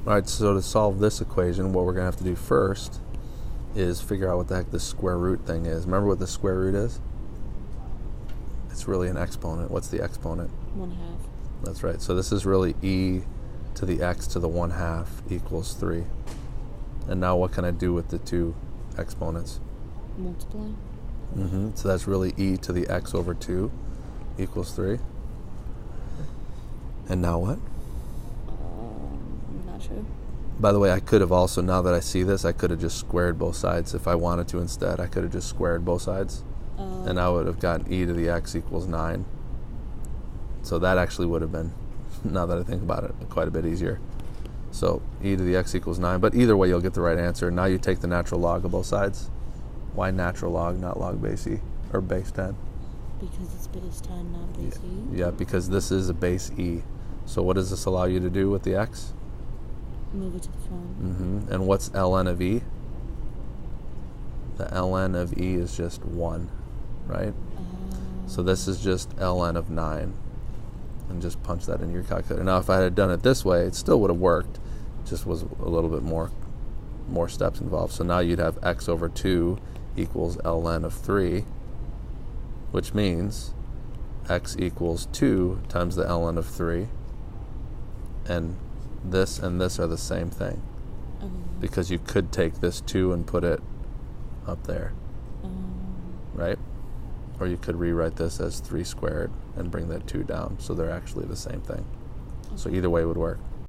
All right, so to solve this equation, what we're going to have to do first is figure out what the heck this square root thing is. Remember what the square root is? It's really an exponent. What's the exponent? 1/2. That's right. So this is really e to the x to the 1/2 equals 3. And now what can I do with the two exponents? Multiply. So that's really e to the x over 2 equals 3. And now what? I'm not sure. By the way, I could have also, now that I see this, I could have just squared both sides. If I wanted to instead, I could have just squared both sides. And I would have gotten e to the x equals 9. So that actually would have been, now that I think about it, quite a bit easier. So e to the x equals 9. But either way, you'll get the right answer. Now you take the natural log of both sides. Why natural log, not log base e, or base 10? Because it's base 10, not base e. Yeah, because this is a base e. So what does this allow you to do with the x? Move it to the front. And what's ln of e? The ln of e is just 1, right? So this is just ln of 9. And just punch that into your calculator. Now, if I had done it this way, it still would have worked. It just was a little bit more steps involved. So now you'd have x over 2 equals ln of 3, which means x equals 2 times the ln of 3. And this are the same thing. Because you could take this 2 and put it up there. Right? Or you could rewrite this as 3 squared and bring that 2 down. So they're actually the same thing. So either way would work.